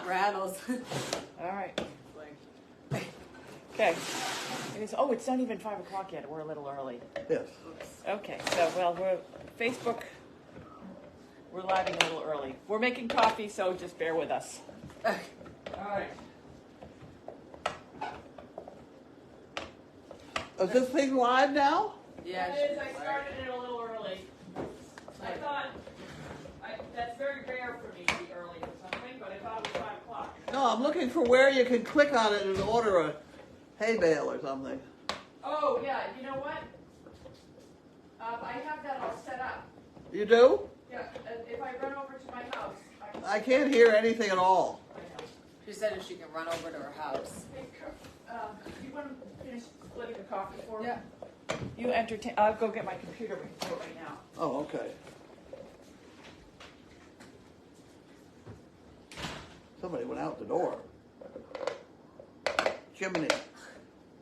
Rattles. All right. Okay. Oh, it's not even 5 o'clock yet. We're a little early. Yes. Okay, so, well, we're Facebook. We're live a little early. We're making coffee, so just bear with us. All right. Is this thing live now? Yeah. It is. I started it a little early. I thought that's very rare for me to be early for something, but I thought it was 5 o'clock. No, I'm looking for where you can click on it and order a hay bale or something. Oh, yeah, you know what? I have that all set up. You do? Yeah, if I run over to my house, I can't hear anything at all. I know. She said if she can run over to her house. Hey, you want to finish splitting the coffee for me? Yeah. You entertain. I'll go get my computer. We can do it right now. Oh, okay. Somebody went out the door. Jiminy.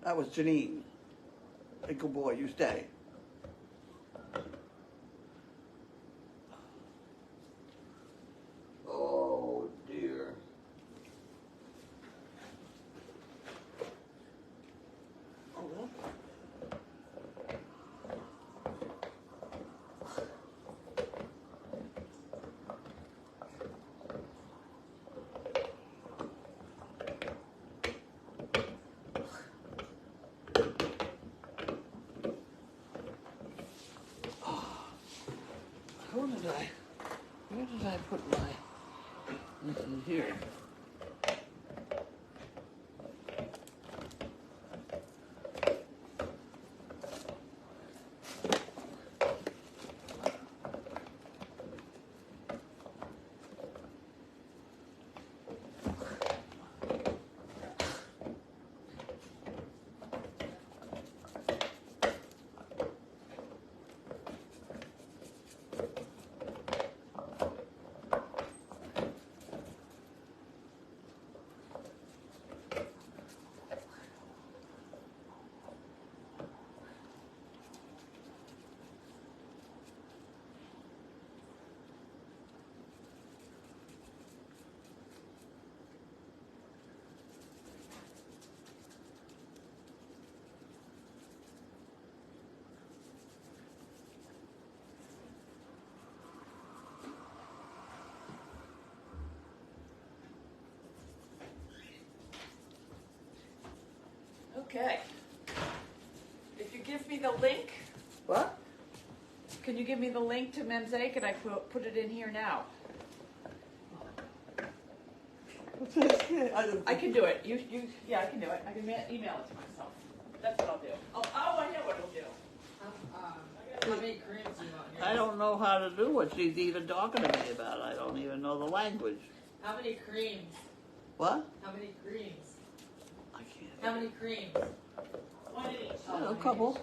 That was Janine. Hey, good boy, you stay. Oh, dear. Oh, well. Where did I put my, this is here. Okay. If you give me the link, What? can you give me the link to Mosaic and I put it in here now? I can do it. Yeah, I can do it. I can email it to myself. That's what I'll do. Oh, I know what I'll do. How many creams do you want? I don't know how to do what she's even talking to me about. I don't even know the language. How many creams? What? How many creams? I can't. How many creams? One in each. A couple.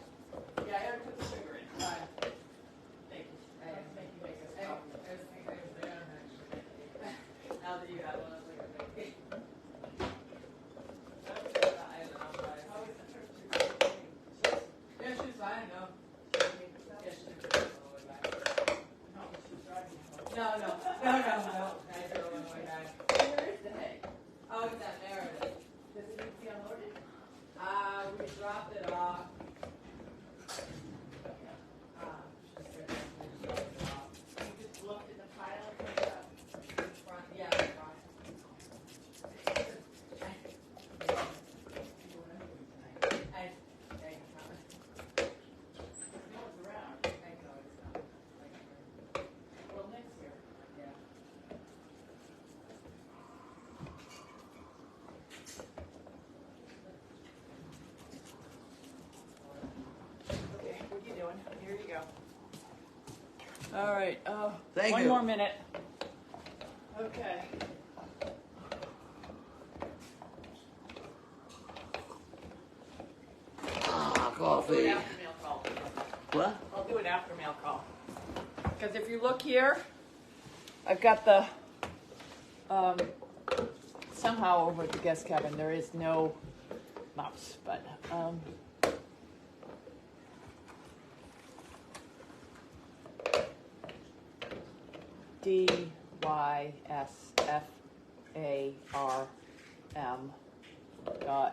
Yeah, I gotta put the sugar in. Thank you. Thank you, make this coffee. Now that you have one, I was like, okay. Yeah, she's fine, no. Yeah, she's all the way back. No. I drove on the way back. Where is the hay? Oh, it's at Meredith. Does it need to be unloaded? We dropped it off. You just looked in the pile and picked it up. Front, yeah, front. No one's around. I know it's not. Well, Nick's here. Yeah. Okay, what are you doing? Here you go. All right. Thank one you. more minute. Okay. Ah, I'll do an coffee. after mail call. What? I'll do an after mail call. Because if you look here, I've got the somehow over at the guest cabin there is no mouse, but DYSFA dot com. Oh,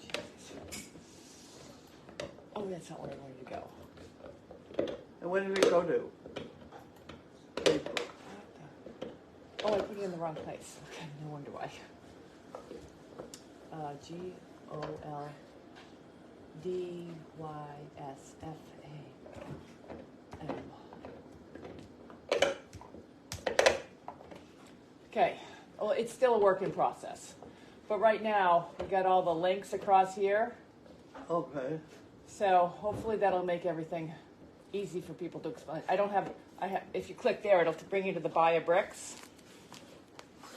Jesus. Oh, that's not where I wanted to go. And when did we go to? Facebook. Oh, I put it in the wrong place. Okay, no wonder why. GOLDYSFAM. Okay, well, it's still a work in process. But right now, we got all the links across here. Okay. So hopefully that'll make everything easy for people to explain. If you click there, it'll bring you to the buy a bricks.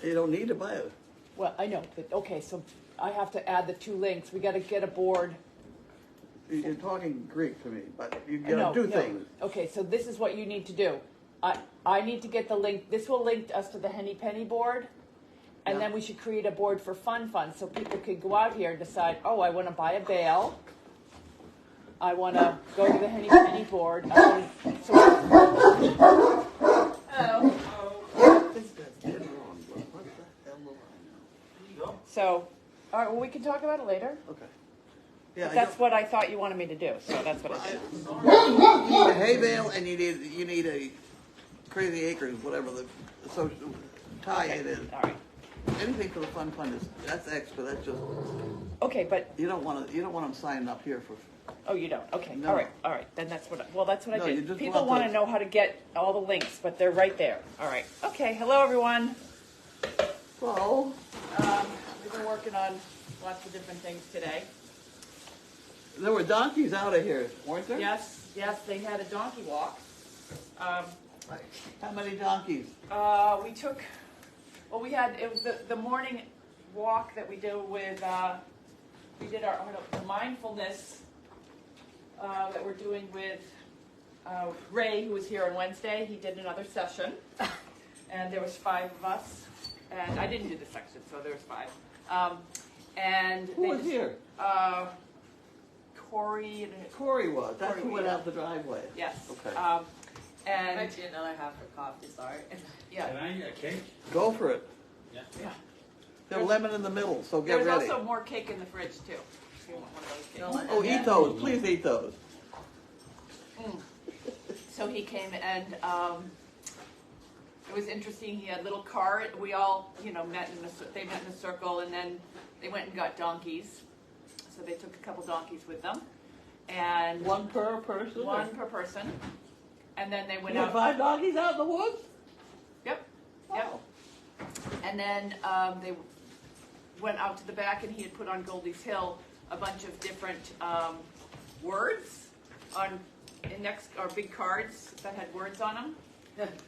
You don't need to buy it. Well, I know, but okay, so I have to add the 2 links. We got to get a board. You're talking Greek to me, but you No, gotta do no. things. Okay, so this is what you need to do. I need to get the link. This will link us to the Henny Penny board, and Yeah. then we should create a board for Fun, so people could go out here and decide, oh, I want to buy a bale. I want to go to the Henny Penny board. Oh. This is dead wrong, but what the hell do I know? So, all right, well, we can talk about it later. Okay. Yeah, That's what I thought you wanted me to do, so that's what I did. you need a hay bale and you need a Crazy Acres, whatever the social tie it is. All right. Anything for the fun is that's extra. That's just Okay, but you don't want them signing up here for. oh, you don't. Okay, No. all right. Then that's what. That's what No, I you did. just People want want to- to know how to get all the links, but they're right there. All right. Okay. Hello, everyone. Well, We've been working on lots of different things today. there were donkeys out of here, weren't there? Yes, they had a donkey walk. How many donkeys? We took. Well, we had it was the morning walk that we do with. We did the mindfulness that we're doing with Ray, who was here on Wednesday. He did another session, and there was 5 of us. And I didn't do the section, so there was 5. And Who was here? Corey and Corey was. That's Corey who went was. out the driveway. yes. Okay. And Actually, another half for coffee, sorry. yeah, Can I get a cake? Go for it. Yeah. yeah. There's lemon in the middle, so get There's ready. also more cake in the fridge too. If you want one of those cakes. Oh, eat those. Please eat those. So he came and it was interesting. He had a little cart. We all, they met in a circle, and then they went and got donkeys. So they took a couple donkeys with them, and One per person? one per person. And then they went You had out. 5 donkeys out in the woods? Yep. Wow. And then they went out to the back, and he had put on Goldy's Hill a bunch of different words on big cards that had words on them.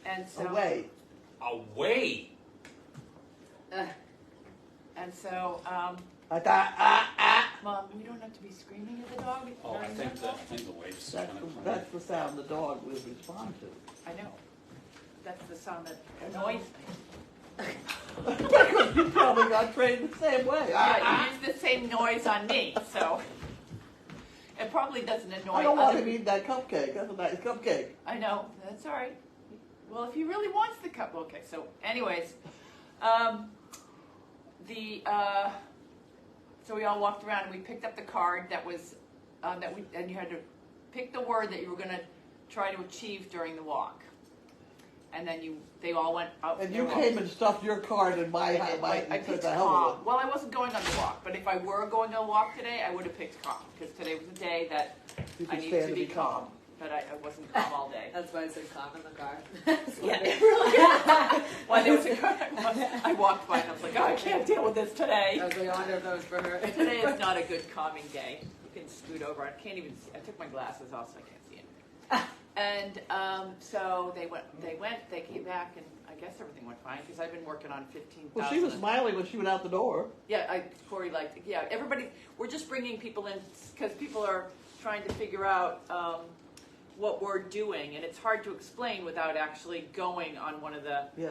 And so Away. Away. And so, Mom, you don't have to be screaming at the dog. Oh, I during think that. the wave's That's kind of that's the sound the dog will respond to. I know. That's the sound that annoys me. Because you probably got trained the same way. Yeah, you use the same noise on me, so it probably doesn't annoy I don't want other him eating that cupcake. That's a nice cupcake. I know, that's all right. Well, if he really wants the cup, okay. So, anyways, so we all walked around and we picked up the card that was and you had to pick the word that you were going to try to achieve during the walk. And then they all went out. And for you their came walk. and stuffed your card in my I took picked the hell calm. of it. Well, I wasn't going on the walk, but if I were going on a walk today, I would have picked calm because today was a day that You I could needed stand to be calm. But I wasn't calm all day. That's why I said calm in the car. Yeah. Well, there was I walked by and I was like, oh, I can't deal with this today. I was like, I wonder if that was for her. Today is not a good calming day. You can scoot over. I can't even see. I took my glasses off so I can't see it. And so they came back, and I guess everything went fine because I've been working on 15,000. Well, she was smiling when she went out the door. Yeah, Corey liked it. Yeah, everybody, we're just bringing people in because people are trying to figure out what we're doing, and it's hard to explain without actually going on one of the. Yeah.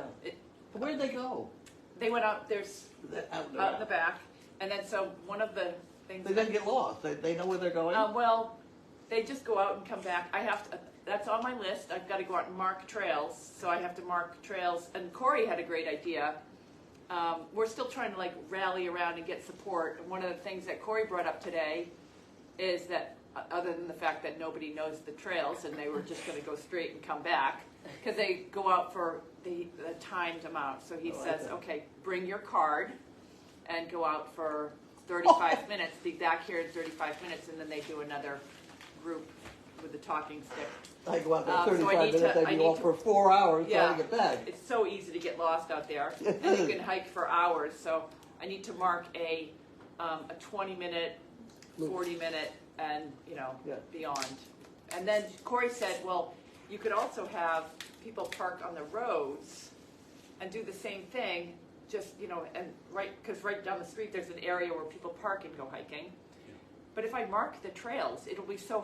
Where'd they go? They went out. There's Out out in the back, and then so one of the things. They didn't get lost. They know where they're going. Well, they just go out and come back. I have to. that's on my list. I've got to go out and mark trails, so I have to mark trails. And Corey had a great idea. We're still trying to like rally around and get support. And one of the things that Corey brought up today is that, other than the fact that nobody knows the trails and they were just going to go straight and come back, because they go out for the timed amount. So he says, okay, bring your card and go out for 35 minutes, be back here in 35 minutes, and then they do another group with the talking stick. I go out there So 35 I need minutes, to- I'd be off for 4 hours Yeah. trying to get back. It's so easy to get lost out there, and you can hike for hours. So I need to mark a 20-minute, 40-minute, and Yeah. beyond. And then Corey said, well, you could also have people park on the roads and do the same thing. Just and because right down the street there's an area where people park and go hiking. But if I mark the trails, it'll be so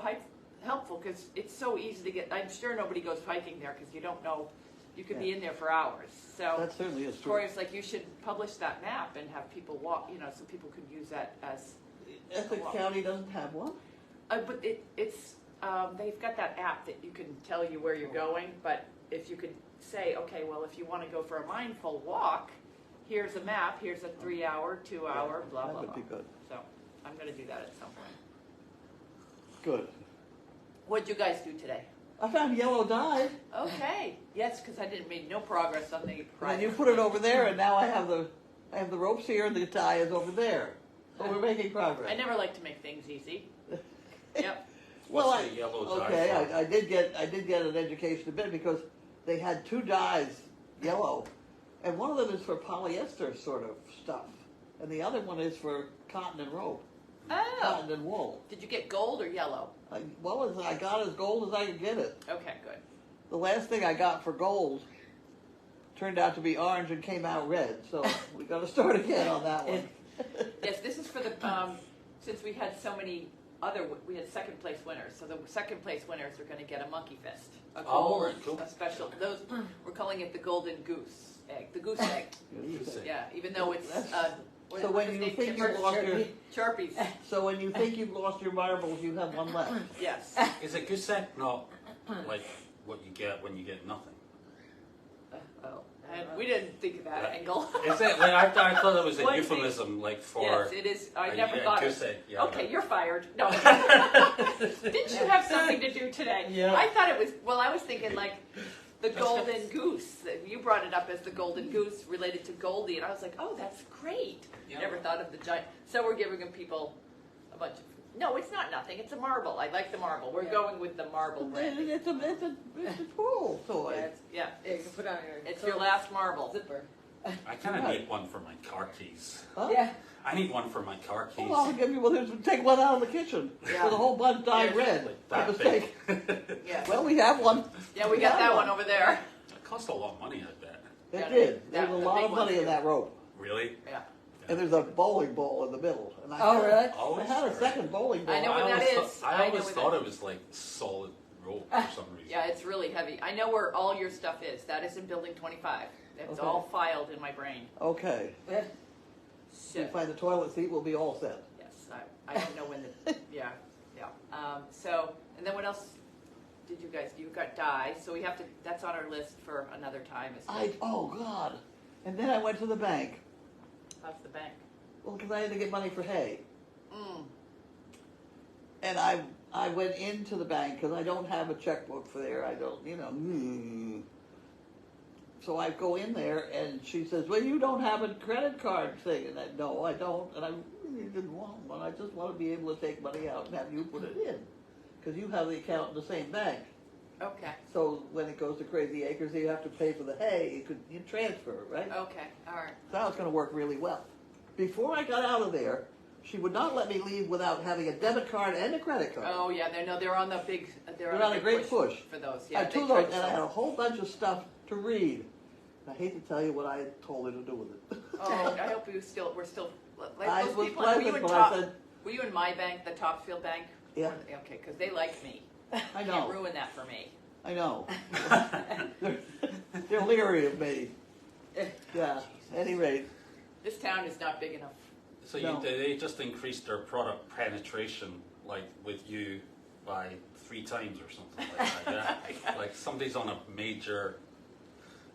helpful because it's so easy to get. I'm sure nobody goes hiking there because you don't know. You could be in there for hours. So That certainly is true. Corey's like, you should publish that map and have people walk. So people could use that as. Essex County doesn't have one? But it's they've got that app that you can tell you where you're going. But if you could say, okay, well, if you want to go for a mindful walk, here's a map. Here's a 3-hour, 2-hour, blah That blah would blah. be good. So I'm going to do that at some point. Good. What'd you guys do today? I found yellow dye, Okay. Yes, because I didn't make no progress on the. and then you put it over there, and now I have the ropes here, and the dye is over there. So we're making progress. I never like to make things easy. Yep. What's Well, the yellow dye okay, for? I did get an education a bit because they had 2 dyes, yellow, and one of them is for polyester sort of stuff, and the other one is for cotton and rope, Oh. cotton and wool. Did you get gold or yellow? I got as gold as I could get it. Okay, good. The last thing I got for gold turned out to be orange and came out red, so we got to start again on that one. Yes, this is for the since we had so many we had second place winners. So the second place winners are going to get a monkey fist, a gold, cool. a special. Those we're calling it the golden goose egg, the goose egg. Yeah, even though it's what- So what's when his you name? think Timber? you've lost your, Sharpies. so when you think you've lost your marbles, you have one left. Yes. Is a goose egg not like what you get when you get nothing? Oh, and we didn't think of that angle. Is it? Like, I thought it was a One euphemism, like for. Yes, it is. I never thought goose of egg. Yeah, Okay, you're fired. No. Didn't you have something to do today? Yeah. I thought it was, well, I was thinking like the golden goose. You brought it up as the golden goose related to Goldy, and I was like, oh, that's great. Yeah. Never thought of the giant. So we're giving people a bunch of, no, it's not nothing. It's a marble. I like the marble. We're going with the marble brand. It's a pool toy. Yeah, Yeah, you can put on your. it's your last marble. zipper. I kind of need one for my car keys. Huh? Yeah. I need one for my car keys. Well, I'll give you one. Take one out of the kitchen. Yeah. With a whole bunch dyed Yeah. red. Like By that mistake. big. Yeah. Well, we have one. Yeah, we got that one over there. It cost a lot of money, I bet. It Yeah, did. that- There's a the lot big of money ones in do. that rope. Really? Yeah. And there's a bowling ball in the middle. And I Oh, had, really? I had a second bowling ball. I know what that is. I I know always what thought that it was like solid rope for some reason. Yeah, it's really heavy. I know where all your stuff is. That is in building 25. It's Okay. all filed in my brain. Okay. Yeah. If you Shit. find the toilet seat, we'll be all set. Yes, I don't know when the, yeah. So, and then what else did you guys do? You got dye, so we have to, that's on our list for another time. Oh, God. And then I went to the bank. How's the bank? Well, because I had to get money for hay. Mm. And I went into the bank because I don't have a checkbook for there. I don't, So I go in there and she says, well, you don't have a credit card thing. And no, I don't. And I really didn't want one. I just want to be able to take money out and have you put it in. Because you have the account in the same bank. Okay, So when it goes to Crazy Acres, you have to pay for the hay. You transfer it, right? okay, all right. So that was going to work really well. Before I got out of there, she would not let me leave without having a debit card and a credit card. Oh, yeah, they're on the big, They're on a great push. for those. I Yeah, had two of those, and I had a whole bunch of stuff to read. I hate to tell you what I told her to do with it. Oh, I hope we're still, like I those was people, were you pleasant, in but top, I said, were you in my bank, the Topsfield Bank? yeah, Okay, because they like me. I Can't know, ruin that for me. I know. They're leery of me. Yeah, at any rate. This town is not big enough. So No. they just increased their product penetration, like with you, by 3 times or something like that. Yeah? Like somebody's on a major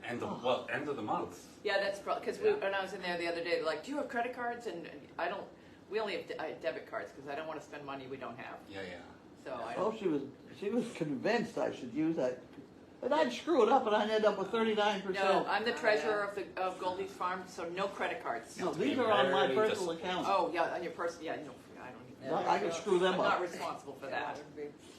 end of the month. Yeah, that's probably, because when I was in there the other day, they're like, do you have credit cards? And I don't, we only have I have debit cards because I don't want to spend money we don't have. Yeah, yeah. So I Oh, she was convinced I should use that. And I'd screw it up and I'd end up with 39%. No, I'm the treasurer of Goldy's Farm, so no credit cards. No, these are on my personal account. Oh, yeah, on your personal, yeah, no, I don't even. I can screw them I'm up. not responsible for that.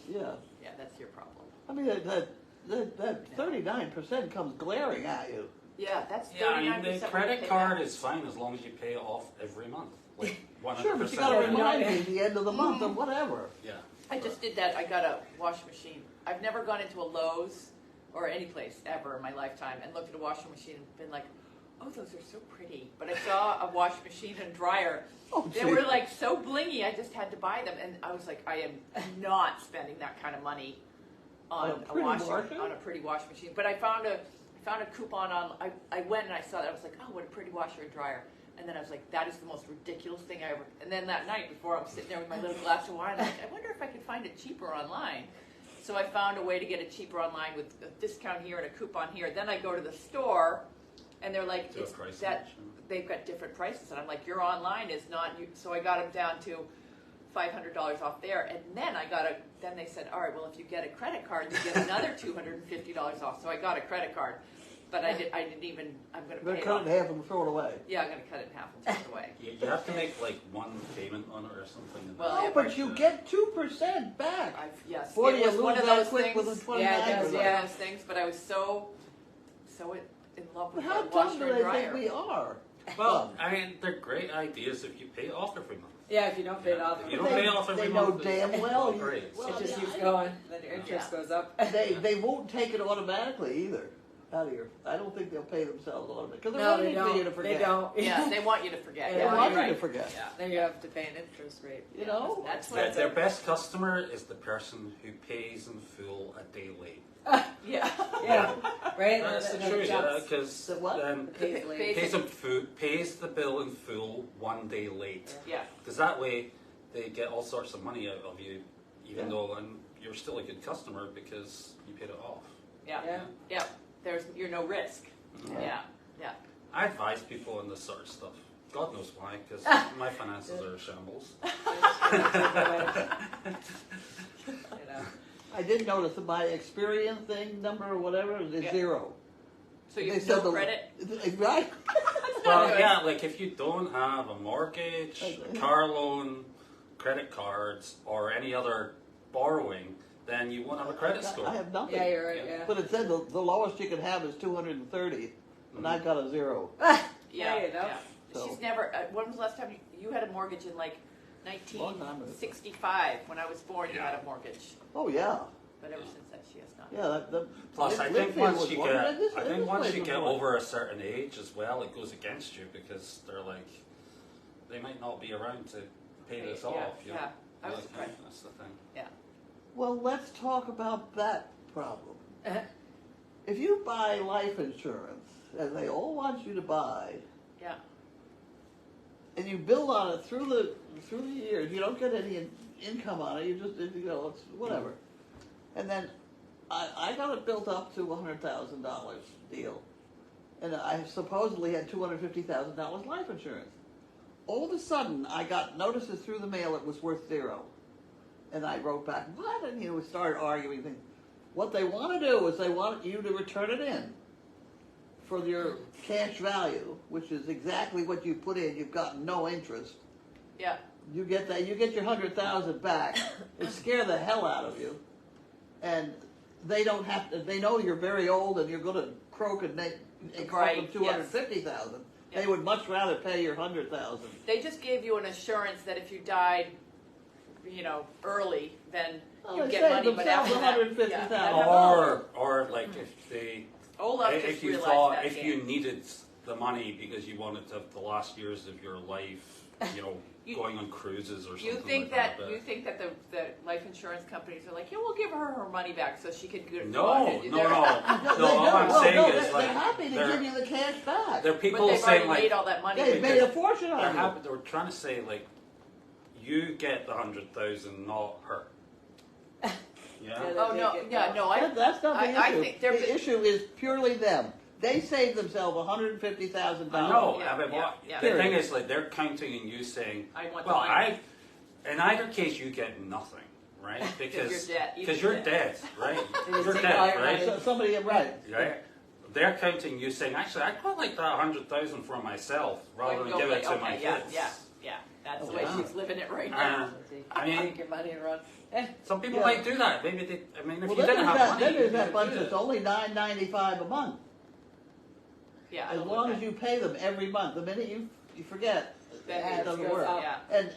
Yeah. Yeah, that's your problem. I mean, that 39% comes glaring at you. Yeah, that's 39%. Yeah, I mean, the credit pay card back. is fine as long as you pay it off every month. Like 100%. Sure, but you gotta remind me at the end of the month or whatever. Yeah. I just did that. I got a washing machine. I've never gone into a Lowe's or any place ever in my lifetime and looked at a washing machine and been like, oh, those are so pretty. But I saw a washing machine and dryer. Oh, They were like so blingy, I just had to buy them. And I was like, I am not spending that kind of money on a pretty washing machine. But I found a coupon on, I went and I saw that. I was like, oh, what a pretty washer and dryer. And then I was like, that is the most ridiculous thing I ever. And then that night, before I'm sitting there with my little glass of wine, I'm like, I wonder if I could find it cheaper online. So I found a way to get it cheaper online with a discount here and a coupon here. Then I go to the store, and they're like, Do a it's price that match, they've got different prices, and I'm like, your online is not. So I got them down to $500 off there, and then Then they said, all right, well, if you get a credit card, you get another $250 off. So I got a credit card. But I didn't even, I'm going to pay it cut off. it in half and throw it away. Yeah, I'm going to cut it in half and throw it away. You have to make like one payment on it or something. Well, No, yeah, but you get 2% back. Yes, Boy, it you was lose one of that those quick things. with a 29%. Yeah, it was one of those things. But I was so in love But with how that dumb washer do and they dryer. think we are? Well, I mean, they're great ideas if you pay it off every month. Yeah, if you don't pay it off, If you don't pay it off every They month, know damn well. it's great. it just keeps I- going. Then your interest goes up. They won't take it automatically either. Out of your, I don't think they'll pay themselves automatically because they're No, waiting they for you to don't. forget. They don't. Yeah, they want you to forget. They Yeah, want you're you to right. forget. Yeah. Then you have to pay an interest rate. You know. That's what. Their best customer is the person who pays in full a day late. Yeah. Yeah. Right? That's the And then truth, it jumps. because The what? pays the bill in full one day late. Yeah. Because that way they get all sorts of money out of you, even Yeah. though you're still a good customer because you paid it off. Yeah. Yeah. Yeah. You're no risk. Yeah. Yeah. I advise people on this sort of stuff. God knows why, because my finances are a shambles. You know. I did notice that my Experian thing number or whatever is Yeah. 0. So you They have said no credit. Right? Well, yeah, like if you don't have a mortgage, a car loan, credit cards, or any other borrowing, then you won't have a credit score. I have nothing. Yeah, you're right. Yeah. But it said the lowest you can have is 230, and I've got a 0. Yeah. There you go. Yeah. So- She's never. When was the last time you had a mortgage in like Long time ago. 1965? When I was born, you had a mortgage. Oh yeah, But ever since then, she has not. yeah. Plus, I think Linfield once was you one, get, and this once place you was get one. over a certain age as well, it goes against you because they're like, they might not be around to pay this Yeah, off. You know? yeah. I was Like, surprised. That's the thing. Well, let's talk about that problem. If you buy life insurance, and they all want you to buy, Yeah. and you build on it through the years, you don't get any income on it. You just it's whatever. And then I got it built up to $100,000 deal, and I supposedly had $250,000 life insurance. All of a sudden, I got notices through the mail it was worth 0, and I wrote back, what? And we started arguing things. What they want to do is they want you to return it in for your cash value, which is exactly what you put in. You've got no interest. Yeah. You get that. You get your 100,000 back. It scare the hell out of you, and they don't have to. They know you're very old and you're going to croak and cost them Right, 250,000. Yeah. They would much rather pay your 100,000. They just gave you an assurance that if you died, early, then Well, you'd they get saved money. But themselves after that, $150,000. yeah. Or like if they, Olaf if just you realized thought, that if game. you needed the money because you wanted to have the last years of your life, You- going on cruises or something You think like that that. you think that the life insurance companies are like, yeah, we'll give her her money back so she can go on No, and- no, they're- no. No, No, all I'm saying is they're like happy to they're- give you the cash back. there are But people they've saying already like made all that money. They've made a fortune they're on you. happy. They were trying to say like, you get the 100,000, not her. Yeah. Oh, no, yeah, no, That's not the I issue. think they're- The issue is purely them. They saved themselves $150,000. I know. Yeah, but yeah. the thing is, like, they're counting on you saying, I want well, the money. in either case, you get nothing, right? Because you're dead. because you're dead, right? They You're take dead, all your right? money. Somebody, right. Right? They're counting you saying, actually, I'd quite like that 100,000 for myself rather than give it to my yeah, kids. yeah, that's the way Yeah. she's living it right now. I mean- take your money and run. Some people Yeah. might do that. Maybe they. I mean, if Well, you then didn't there's have that, money, then there's you that could bunch do that's it. only $9.95 a month. Yeah, I As don't long know as you pay them every month. The minute you forget, That it doesn't goes work. up. Yeah, And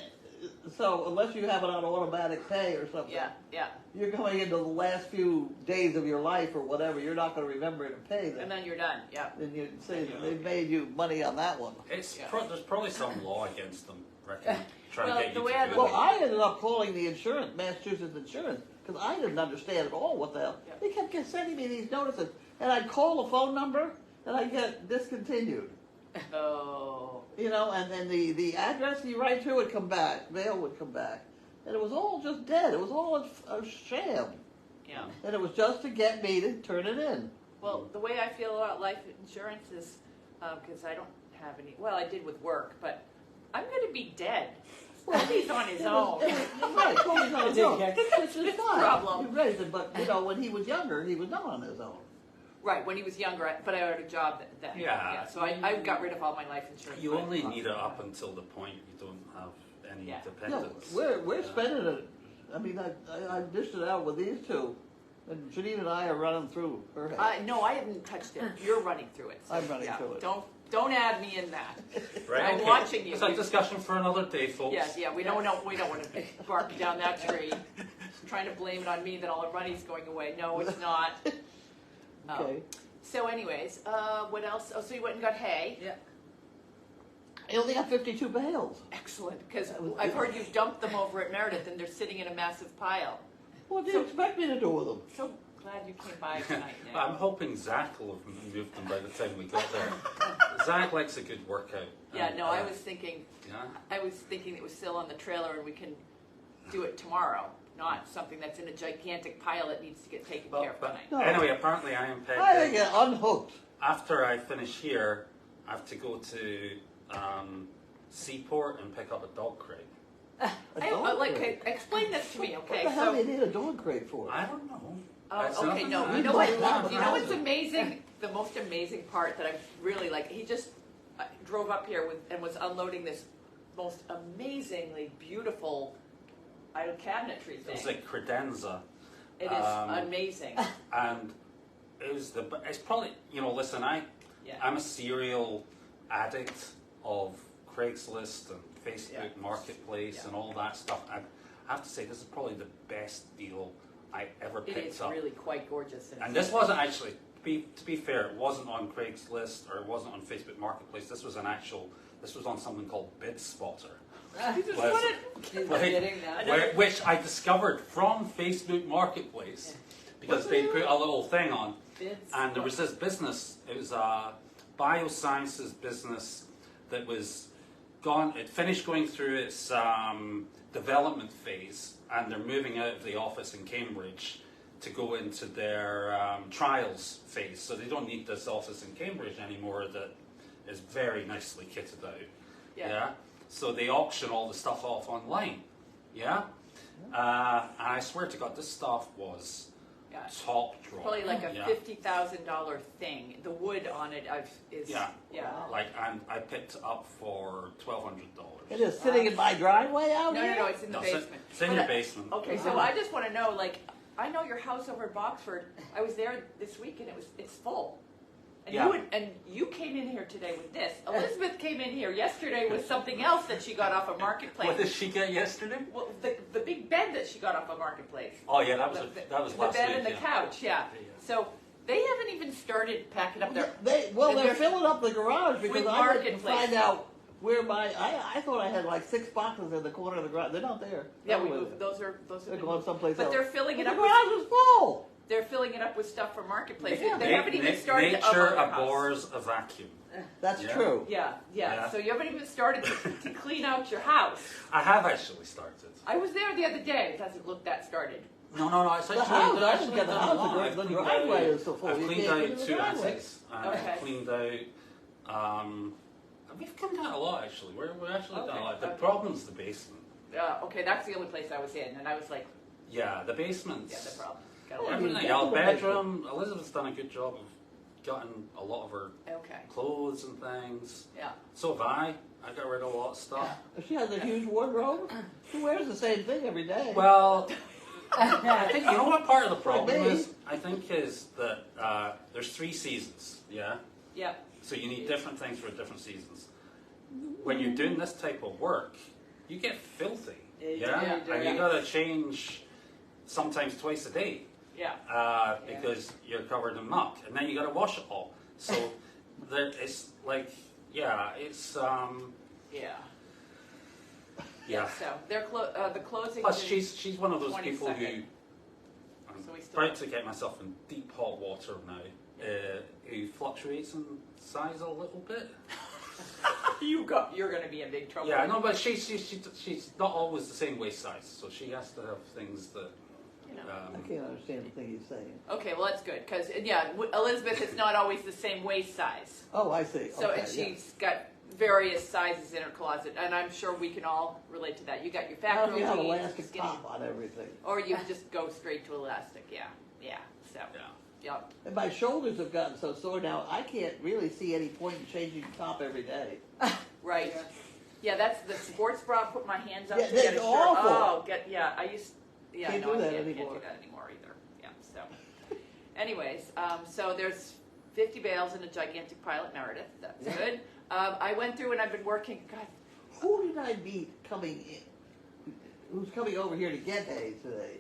so unless you have it on automatic pay or something, yeah, you're going into the last few days of your life or whatever, you're not going to remember to pay them. and then you're done, yeah. Then you say they've made you money on that one. It's Yeah. there's probably some law against them. Reckon, trying Well, to get the you way to I do look Well, it. I ended up calling the Massachusetts insurance, because I didn't understand at all what the hell. Yeah. They kept sending me these notices, and I'd call the phone number, and I'd get discontinued. Oh, You know, and then the address you write to would come back, mail would come back. And it was all just dead. It was all a sham. yeah. And it was just to get me to turn it in. Well, the way I feel about life insurance is, because I don't have any, well, I did with work, but I'm gonna be dead. Well, He's on his It own. was, right, totally on his own. Yeah. Which is fine. Problem. You raised it, but, you know, when he was younger, he was not on his own. Right, when he was younger, but I had a job then. Yeah. So I got rid of all my life insurance. You when I only was need it up until the point you don't have any Yeah. No, dependents. we're Yeah. spending it. I mean, I dished it out with these two, and Janine and I are running through her head. No, I haven't touched it. You're running through it. So, I'm running yeah, through it. Don't add me in that. Right? I'm okay. watching you. It's a discussion for another day, folks. Yes, yeah, we don't want to bark down that tree, trying to blame it on me that all the money's going away. No, it's not. Oh. Okay. So, anyways, what else? Oh, so you went and got hay. Yeah. I only got 52 bales. Excellent, because That was I've good. heard you dumped them over at Meredith, and they're sitting in a massive pile. What do you expect me to do with them? So glad you came by tonight, Nick. I'm hoping Zach will have moved them by the time we get there. Zach likes a good workout. Yeah, and, no, I was thinking Yeah. it was still on the trailer, and we can do it tomorrow, not something that's in a gigantic pile that needs to get taken Well, care of but tonight. No. anyway, apparently I am pegged I in. think it unhooked. After I finish here, I have to go to Seaport and pick up a dog crate. A dog crate? Explain this to me, okay? What the hell do So, you need a dog crate for? I don't know. That's okay, nothing no, I you know don't what? You know what's know. amazing? The most amazing part that I really like. He just drove up here and was unloading this most amazingly beautiful cabinetry It was thing. a credenza. It is amazing. And it's probably, listen, Yeah. I'm a serial addict of Craigslist and Facebook Yeah. Marketplace Yeah. and all that stuff. I have to say, this is probably the best deal I ever It picked is up. really quite gorgeous. And this wasn't actually, to be fair, it wasn't on Craigslist or it wasn't on Facebook Marketplace. This was on something called Bid Spotter. You just Well, put it. He's Right. kidding now. Which I discovered from Facebook Marketplace because they put a little thing on. Bids. And there was this business, it was a biosciences business that was it finished going through its development phase, and they're moving out of the office in Cambridge to go into their trials phase. So they don't need this office in Cambridge anymore that is very nicely kitted out. Yeah. So they auction all the stuff off online. Yeah? And I swear to God, this stuff was Yeah. top drawer. Probably like a Yeah. $50,000 thing. The wood on it is Yeah. yeah. And I picked it up for $1,200. It is sitting in my driveway out No, here? no, it's in the No, basement. It's in But your basement. Okay, so I just want to know, like, I know your house over in Boxford. I was there this week and it's full. And Yeah. you came in here today with this. Elizabeth came in here yesterday with something else that she got off a marketplace. What did she get yesterday? Well, the big bed that she got off a marketplace. Oh yeah, that was The last bed week. and the yeah. couch, yeah. Yeah. So they haven't even started packing up their. They're they're- filling up the garage because With I went to marketplace. find out where I thought I had like 6 boxes in the corner of the garage. They're not there. Yeah, They're we with moved. it. Those are They're been going moved. someplace But else. they're filling it But up. the With, garage is full. they're filling it up with stuff from marketplace. Yeah. They haven't even started to Nature unload your house. abhors a vacuum. That's Yeah. true. Yeah. Yeah. So you haven't even started to clean out your house. I have actually started. I was there the other day. It doesn't look that started. No, it's The actually, house, I've I actually didn't get the done a house, lot. the I've cleaned driveway out- is so full, I've you cleaned can't get out in the 2 driveway. attics, and Okay. I've cleaned out, we've cleaned out a lot actually, we're actually done a Okay, lot. The okay. problem's the basement. Okay, that's the only place I was in, and I was like, Yeah, the basement's. yeah, the problem. Got a Yeah, lot. Everything you else, get to the bedroom, Elizabeth's done a good job of getting a lot of her Okay, clothes and things. yeah. So have I. I got rid of a lot of stuff. She has a huge wardrobe. She wears the same thing every day. Well, I think you know what part of the problem me. is. I think is that there's 3 seasons. Yeah. Yeah, So you need different things for different seasons. When you're doing this type of work, you get filthy. Yeah, you Yeah. do, And yeah. you gotta change sometimes twice a day. yeah. Because you're covered in muck, and then you got to wash it all. So there, it's like, yeah, it's yeah. So they're the closing. Plus, she's one of those 22nd. people who I'm So we still- about to get myself in deep hot water now. Who fluctuates in size a little bit. You're going to be in big trouble. Yeah, I know, but she's not always the same waist size, so she has to have things that. You know. I can't understand the thing he's saying. Okay, well that's good because Elizabeth is not always the same waist size. Oh, I see. So Okay, and yeah. she's got various sizes in her closet, and I'm sure we can all relate to that. You got your Now factory you have jeans, elastic skinny, top on everything. or you just go straight to elastic. Yeah. So Yeah. And my shoulders have gotten so sore now, I can't really see any point in changing top every day. Right. Yeah, that's the sports bra. Put my hands up Yeah, to get a that's shirt. awful. Oh, I used. Yeah, Can't no, do I that can't anymore. do that anymore either. Yeah. So, anyways, so there's 50 bales in a gigantic pile at Meredith. That's good. I went through and I've been working. God, Who did I meet coming in? Who's coming over here to get hay today?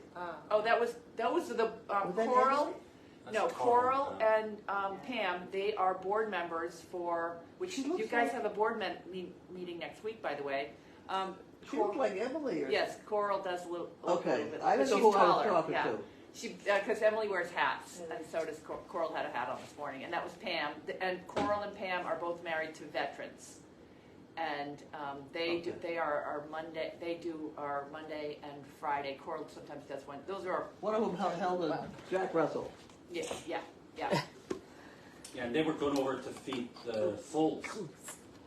oh, that was the Was that Coral. Emily? No, That's Coral yeah. and Pam. They are board members for which She you looks guys like- have a board meeting next week, by the way. She looked like Emily or Yes, Coral does a little. Okay, bit, I but didn't know she's who I was taller, talking yeah. to. She because Emily wears hats, and so does Coral. Had a hat on this morning, and that was Pam. And Coral and Pam are both married to veterans, and they do. Okay. They are our Monday. They do our Monday and Friday. Coral sometimes does one. Those are One of them held a Jack Russell. yeah. Yeah, and they were going over to feed the foals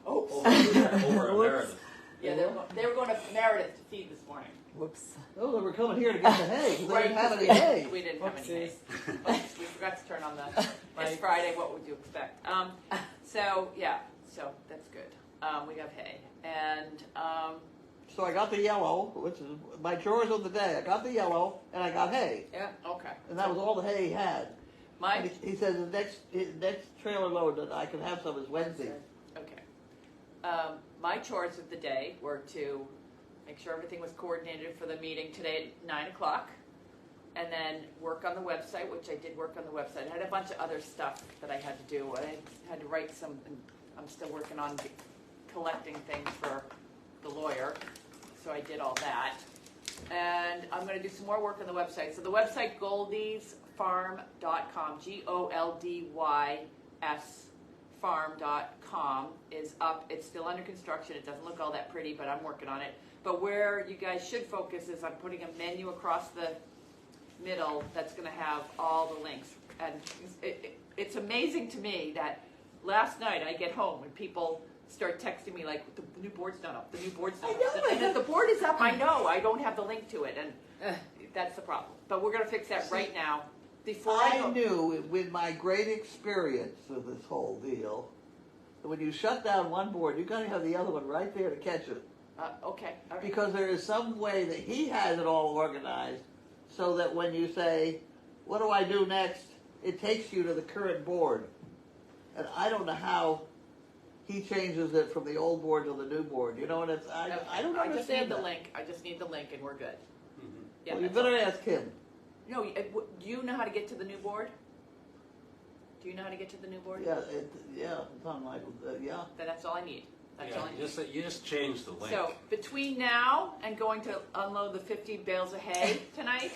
Oh, over at Meredith. yeah. They were going to Meredith to feed this morning. Whoops. Oh, they were coming here to get the hay because they didn't have any 'cause hay. We didn't have any hay. Whoopsies. Oops, we forgot to turn on the. It's Right. Friday. What would you expect? So yeah. So that's good. We have hay, and So I got the yellow, which is my chores of the day. I got the yellow and I got hay, yeah. Okay. and that was all the hay he had. My And he says his next trailer load that I can have some is Wednesday. okay. My chores of the day were to make sure everything was coordinated for the meeting today at 9 o'clock, and then work on the website, which I did work on the website. I had a bunch of other stuff that I had to do. I had to write some. I'm still working on collecting things for the lawyer, so I did all that. And I'm going to do some more work on the website. So the website, goldysfarm.com, GOLDYS farm.com is up. It's still under construction. It doesn't look all that pretty, but I'm working on it. But where you guys should focus is I'm putting a menu across the middle that's going to have all the links. And it's amazing to me that last night I get home and people start texting me like, the new board's not up, the new board's not up. And if the board is up, I know I don't have the link to it, and that's the problem. But we're going to fix that right now. Before I I go, knew with my great experience of this whole deal that when you shut down one board, you got to have the other one right there to catch it. okay, all right. Because there is some way that he has it all organized so that when you say, what do I do next? It takes you to the current board. And I don't know how he changes it from the old board to the new board. You know what it's, I don't I just need understand the that. link. I just need the link, and we're good. Mhm. Yeah, Well, you that's all. better ask him. No, do you know how to get to the new board? Do you know how to get to the new board? Yeah, it's on my, yeah. Then that's all I need. That's all I Yeah, need. you just change the link. So between now and going to unload the 50 bales of hay tonight,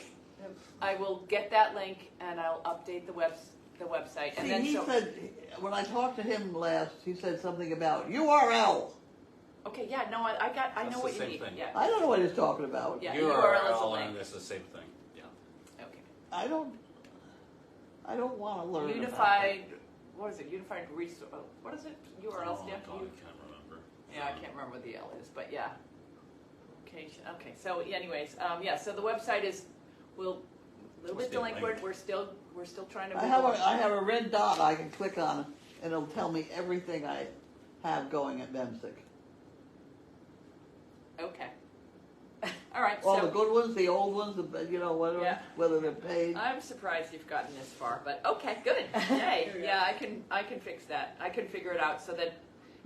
I will get that link and I'll update the website. And See, then he so said, when I talked to him last, he said something about URL. okay, yeah, no, I That's know the what you same need. thing. Yeah. I don't know what he's talking about. Yeah, URL URL is a link. and it's the same thing. Yeah. I don't want to learn. Unified, what is it? Unified resource. What is it? URL Oh, stand? God, I can't remember. Yeah, I can't remember what the L is, but yeah. Okay. So, anyways, yeah. So the website is a little bit Must be a link. delinquent. We're still trying to. I have a red dot I can click on, and it'll tell me everything I have going at Memsick. Okay. All right. All so the good ones, the old ones, whatever, Yeah. whether they're paid. I'm surprised you've gotten this far, but okay, good. Yay. Yeah, I can fix that. I can figure it out so that.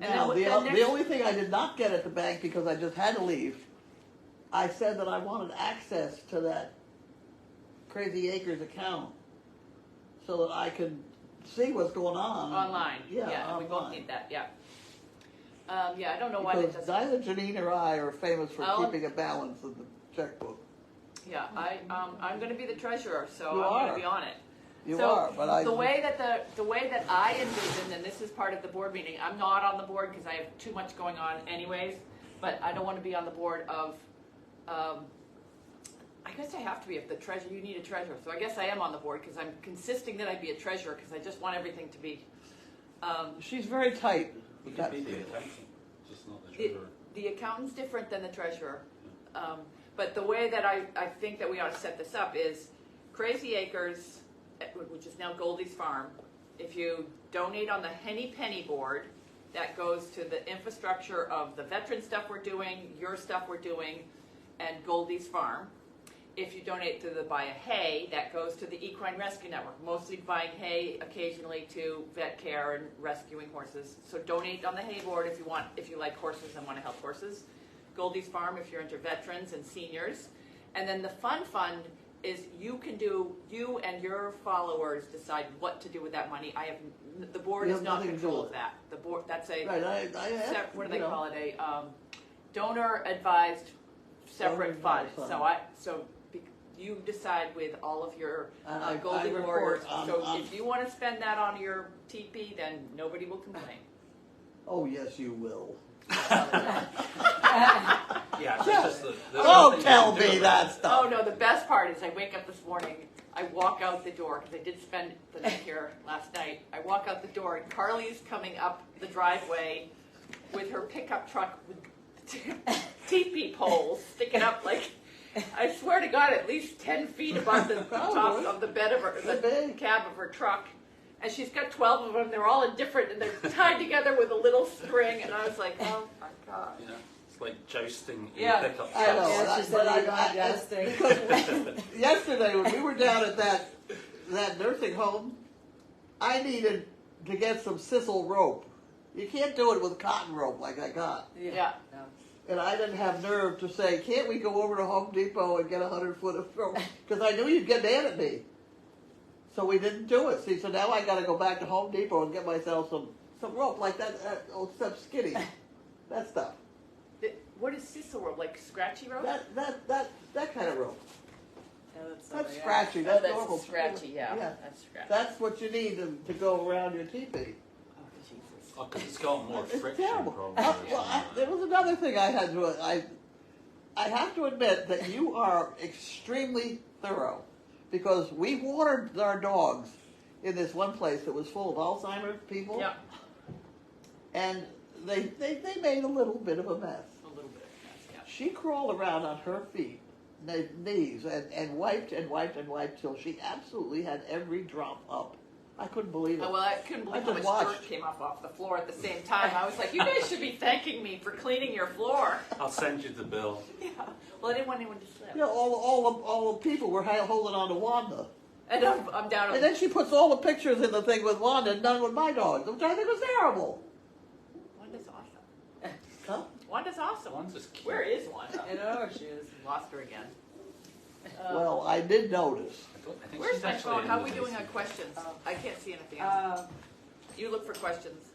And Now, then the next, only thing I did not get at the bank because I just had to leave, I said that I wanted access to that Crazy Acres account so that I could see what's going on. online. Yeah, we both online. need that. Yeah. Yeah, I don't know why Because that doesn't. neither Janine or I are famous for Oh. keeping a balance of the checkbook. Yeah, I'm going to be the treasurer, so You I'm going are. to be on it. You So, are, but I. the way that I envision, and this is part of the board meeting, I'm not on the board because I have too much going on anyways, but I don't want to be on the board of, I guess I have to be if the treasurer, you need a treasurer, so I guess I am on the board because I'm consisting that I be a treasurer because I just want everything to be, She's very tight. We can be the accountant, just not the treasurer. the accountant's different than the treasurer. But the way that I think that we ought to set this up is Crazy Acres, which is now Goldy's Farm. If you donate on the Henny Penny board, that goes to the infrastructure of the veteran stuff we're doing, your stuff we're doing, and Goldy's Farm. If you donate to the Buy a Hay, that goes to the Equine Rescue Network, mostly buying hay, occasionally to vet care and rescuing horses. So donate on the hay board if you like horses and want to help horses. Goldy's Farm if you're into veterans and seniors. And then the fun fund is you and your followers decide what to do with that money. The board You is have not nothing to do control with of that. The board, that's a, Right, what do they call it? A donor advised separate fund. Donor-advised fund. You decide with all of your And I Golden report Warriors. on- So on- if you want to spend that on your TP, then nobody will complain. Oh, yes, you will. Yeah, it's just there's Don't nothing tell you can do me about that it. stuff. Oh no, the best part is I wake up this morning, I walk out the door, because I did spend the night here last night. I walk out the door and Carlene's coming up the driveway with her pickup truck with teepee poles sticking up like, I swear to God, at least 10 feet above the top of the bed of the cab of her truck. And she's got 12 of them, they're all in different, and they're tied together with a little string, and I was like, oh my God. Yeah, it's like jousting in Yeah. pickup I know. trucks. Yeah, she said you're going jousting. Because yesterday when we were down at that nursing home, I needed to get some sisal rope. You can't do it with cotton rope like I got. Yeah. No. And I didn't have nerve to say, can't we go over to Home Depot and get 100 foot of rope? Because I knew you'd get mad at me. So we didn't do it. See, so now I got to go back to Home Depot and get myself some rope like that, except skinny. That stuff. What is sisal rope? Like scratchy rope? That kind of rope. No, that's That's not scratchy. Oh, That's that's normal. scratchy, yeah. Yeah. That's scratchy. That's what you need to go around your teepee. Oh, Jesus. Oh, 'cause it's got more It's friction terrible. probably. There was another thing I had to. I have to admit that you are extremely thorough, because we watered our dogs in this one place that was full of Alzheimer's people, Yep. and they made a little bit of a mess. A little bit. Yeah. She crawled around on her feet, knees, and wiped and wiped and wiped till she absolutely had every drop up. I couldn't believe it. Oh, well, I couldn't believe I how much just dirt watched. came off the floor at the same time. I was like, you guys should be thanking me for cleaning your floor. I'll send you the bill. Yeah. Well, I didn't want anyone to slip. You know, all the people were holding on to Wanda. And I'm down. And then she puts all the pictures in the thing with Wanda and none with my dogs, which I think was terrible. Wanda's awesome. Huh? Wanda's awesome. One's just cute. Where is Wanda? I know she is. Lost her again. Well, I did notice. I think Where's she's my actually phone? in How are the we doing on basement. questions? I can't see anything else. Um, You look for questions.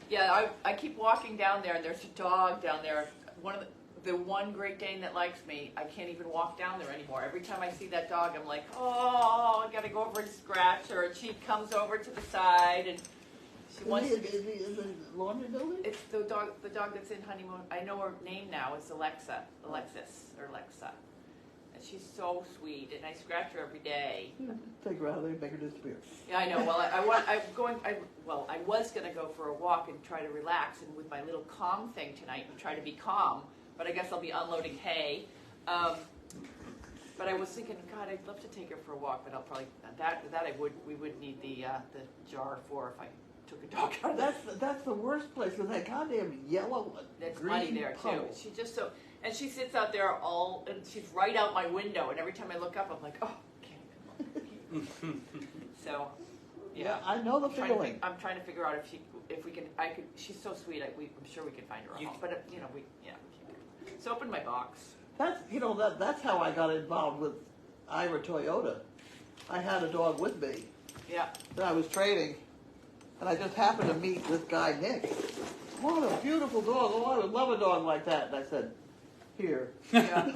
Yeah, I keep walking down there, and there's a dog down there. The one Great Dane that likes me, I can't even walk down there anymore. Every time I see that dog, I'm like, oh, I gotta go over and scratch her. And she comes over to the side, and she wants to. Is it laundry building? It's the dog that's in honeymoon. I know her name now. It's Alexis or Alexa. And she's so sweet, and I scratch her every day. Take her out of there and make her disappear. Yeah, I know. Well, I was gonna go for a walk and try to relax, and with my little calm thing tonight, and try to be calm. But I guess I'll be unloading hay. But I was thinking, God, I'd love to take her for a walk, but I'll probably we would need the jar for if I took a dog out of there. That's the worst place because that goddamn yellow That's green muddy there puddle. too. She just so, and she sits out there and she's right out my window, and every time I look up, I'm like, oh, can't even look. So, yeah. I know the feeling. I'm trying to figure out if we can. She's so sweet. I'm sure we can find her a home. But we can't. So open my box. That's how I got involved with Ira Toyota. I had a dog with me Yeah. that I was training, and I just happened to meet this guy Nick. What a beautiful dog! Oh, I would love a dog like that. And I said, here. Yeah.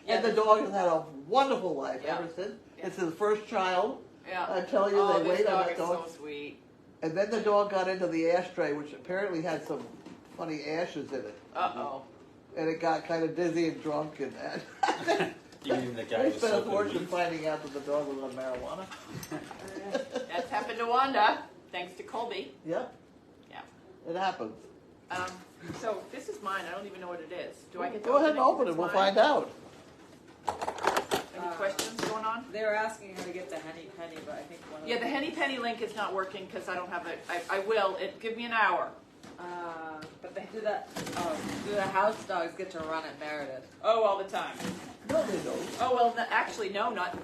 And the dog has had a wonderful life ever since. Yeah. It's his first child. Yeah. I tell you, Oh, they this wait on dog that is dog. so sweet. And then the dog got into the ashtray, which apparently had some funny ashes in it. Uh-oh. And it got kind of dizzy and drunk, and You mean the guy they was spent a soaking fortune weed? finding out that the dog was on marijuana. That's happened to Wanda, thanks to Colby. Yep, Yeah. it happens. So this is mine. I don't even know what it is. Do I get to Go ahead and open it. It's We'll mine? find out. Any questions going on? They were asking how to get the Henny Penny, but I think one of Yeah, the Henny Penny link is not working because I don't have it. I will. Give me an hour. But do the house dogs get to run at Meredith? Oh, all the time. No, they don't. Oh well, actually, no, not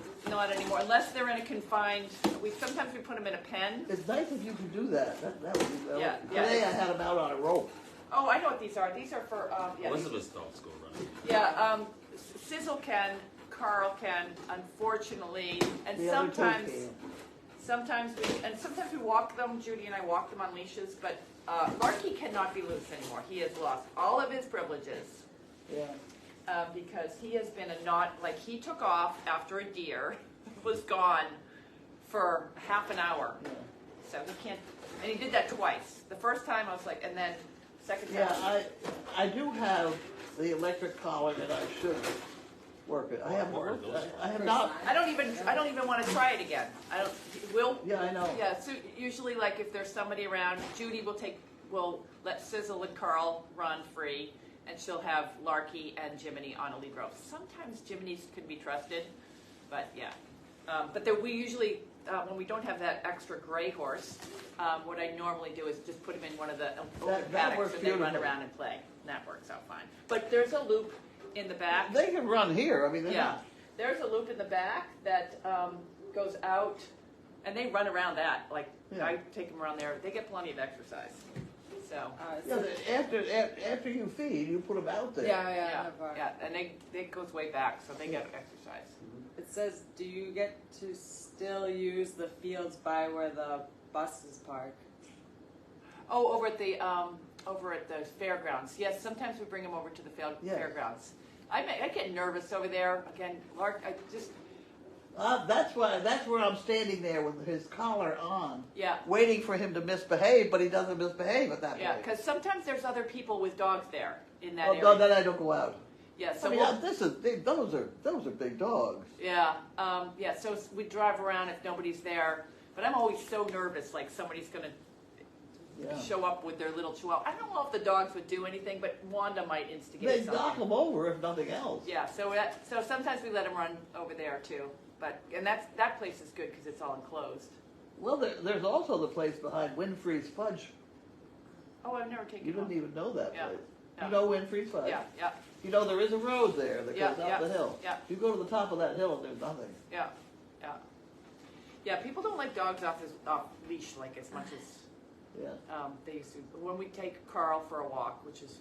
anymore. Unless they're in a confined. Sometimes we put them in a pen. It's nice if you can do that. That would be. Yeah, Today I had them out on a rope. Oh, I know what these are. These are for yeah. Elizabeth's dogs go running. Yeah, Sizzle can, Carl can, unfortunately, and The other two sometimes we walk them. Judy and I walk them on leashes, but Larky cannot be loose anymore. He has lost all of his privileges. Yeah. Because he has been he took off after a deer, was gone for half an hour. Yeah. So he can't, and he did that twice. The first time I was like, and then second time. Yeah, I do have the electric collar, and I should work it. I have not. I don't even want to try it again. Will. Yeah, I know. Yeah, so usually like if there's somebody around, Judy will let Sizzle and Carl run free, and she'll have Larky and Jiminy on a lead rope. Sometimes Jiminy's can be trusted, but yeah. But then we usually, when we don't have that extra gray horse, what I normally do is just put him in one of the open That paddocks works and they run beautifully. around and play. And that works out fine. But there's a loop in the back. They can run here. I mean, they're Yeah, not. there's a loop in the back that goes out, and they run around that. Like Yeah. I take them around there. They get plenty of exercise. So Yeah, after you feed, you put them out there. yeah, and it goes way back, so they get exercise. It says, do you get to still use the fields by where the buses park? Oh, over at the fairgrounds. Yes, sometimes we bring them over to the fairgrounds. I get nervous over there. Again, Lark, I just That's where I'm standing there with his collar on, yeah. waiting for him to misbehave, but he doesn't misbehave at that Yeah, point. because sometimes there's other people with dogs there in that Oh, area. no, then I don't go out. Yeah, so I mean, we'll, those are big dogs. yeah, so we drive around if nobody's there. But I'm always so nervous, like somebody's going to Yeah. show up with their little chihuahua. I don't know if the dogs would do anything, but Wanda might instigate They something. knock them over if nothing else. Yeah, so sometimes we let them run over there too. And that place is good because it's all enclosed. Well, there's also the place behind Winfrey's Fudge. Oh, I've never taken You didn't one. even know that Yeah. place. Yeah. You know Winfrey's Fudge? Yeah, yeah, You know there is a road there that Yeah, goes up yeah, the hill. yeah. You go to the top of that hill and there's nothing. yeah, yeah. Yeah, people don't like dogs off leash like as much as Yeah. they used to. When we take Carl for a walk, which is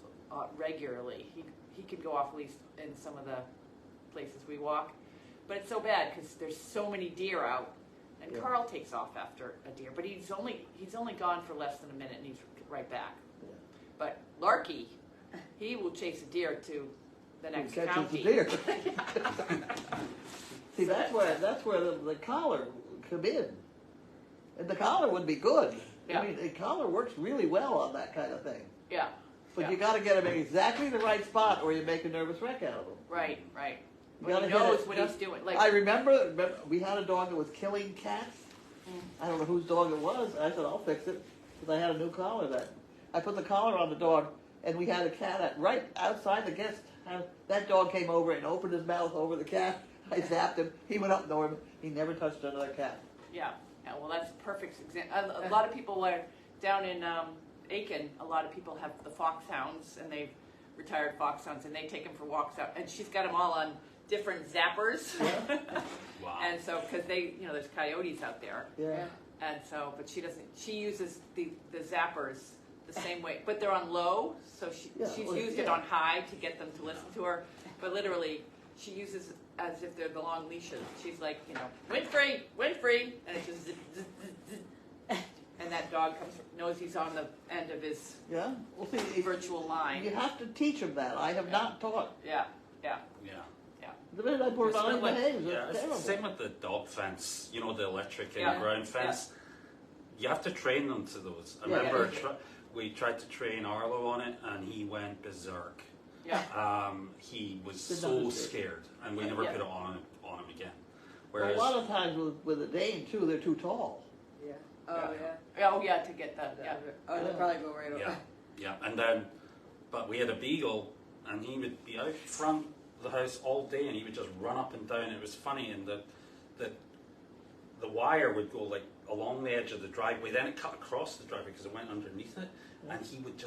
regularly, he could go off leash in some of the places we walk. But it's so bad because there's so many deer out, and Yeah. Carl takes off after a deer. But he's only gone for less than a minute, and he's right back. Yeah. But Larky, he will chase a deer to the next Catches county. the deer. See, that's where the collar come in. And the collar would be good. Yeah. I mean, the collar works really well on that kind of thing. Yeah. But Yeah. you got to get him in exactly the right spot, or you make a nervous wreck out of him. Right, right. You Well, gotta he hit knows it what just- he's doing. Like, I remember we had a dog that was killing cats. I don't know whose dog it was. I said, I'll fix it, because I had a new collar then. I put the collar on the dog, and we had a cat right outside the guest house. That dog came over and opened his mouth over the cat. I zapped him. He went up and over him. He never touched another cat. yeah, well, that's a perfect example. A lot of people are down in Aiken. A lot of people have the foxhounds, and they've retired foxhounds, and they take them for walks out. And she's got them all on different zappers. Wow. And so, because they, there's coyotes out there. Yeah. And so, but she doesn't, she uses the zappers the same way, but they're on low, so Yeah, she's well, used it yeah. on high to get them to listen to her, but literally, she uses it as if they're the long leashes. She's like, Winfrey, and it's just zip, zip, zip, zip. And that dog knows he's on the end of his Yeah. Well, see, virtual line. you have to teach him that. I have not taught. Yeah. Yeah. The minute I put it It's on, he like- behaves. Yeah, It's it's the terrible. same with the dog fence, the electric Yeah. in-ground fence. You have to train them to those. I Yeah. remember we tried to train Arlo on it, and he went berserk. Yeah. He was Did so not understand. scared, and we never Yeah. put it on him again. Well, Whereas, a lot of times with a Dane too, they're too tall. Yeah. Oh Yeah. yeah. Oh, yeah, to get that, yeah. Oh, they probably go right over. yeah, and then, but we had a beagle, and he would be out front of the house all day, and he would just run up and down. It was funny, and the wire would go like along the edge of the driveway, then it cut across the driveway because it went underneath it, and he would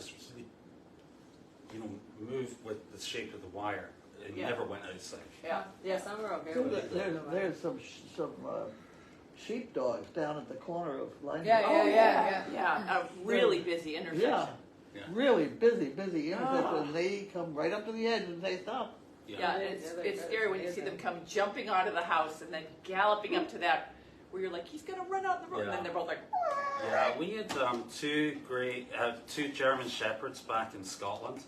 move with the shape of the wire. It Yeah. never went outside. Yeah. Yeah, some are okay Too, with it. there's some sheep dogs down at the corner of Line. Yeah, Oh, yeah. Yeah, a really busy intersection. Yeah. Yeah. Really busy intersection. Oh. And they come right up to the edge and say stop. Yeah, They- it's, they're it's good. scary when you see them come jumping out of the house and then galloping up to that, where you're like, he's gonna run out the road, and Yeah. then they're both like, Yeah, we had two German Shepherds back in Scotland,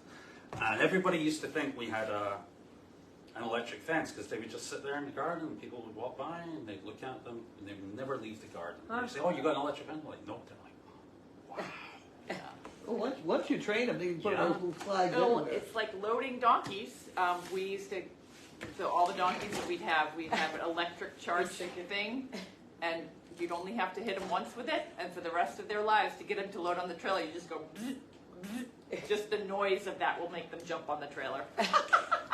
and everybody used to think we had an electric fence because they would just sit there in the garden and people would walk by and they'd look at them and they would never leave the garden. They'd say, "Oh, you got an electric fence?" I'm like, "No." They're like, "Wow." Well, once you train them, you can put Yeah. those little flags oh, everywhere. it's like loading donkeys. We used to, so all the donkeys that we'd have an electric charge thing, and you'd only have to hit them once with it, and for the rest of their lives, to get them to load on the trailer, you just go, bzz, bzz. Just the noise of that will make them jump on the trailer.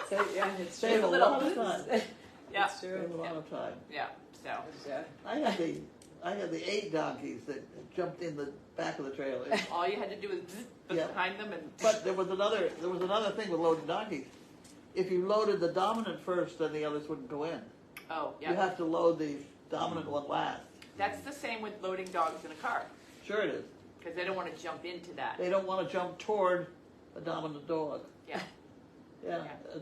So, yeah, it's Save a true. lot of time. Yeah, It's Save a true. lot of time. yeah, so. Yeah. I had the 8 donkeys that jumped in the back of the trailer. All you had to do was bzz, put Yeah. behind them and. But there was another thing with loading donkeys. If you loaded the dominant first, then the others wouldn't go in. Oh, You yeah. have to load the dominant one last. That's the same with loading dogs in a car, Sure it is. because they don't want to jump into that. They don't want to jump toward a dominant dog. Yeah, Yeah. Yeah.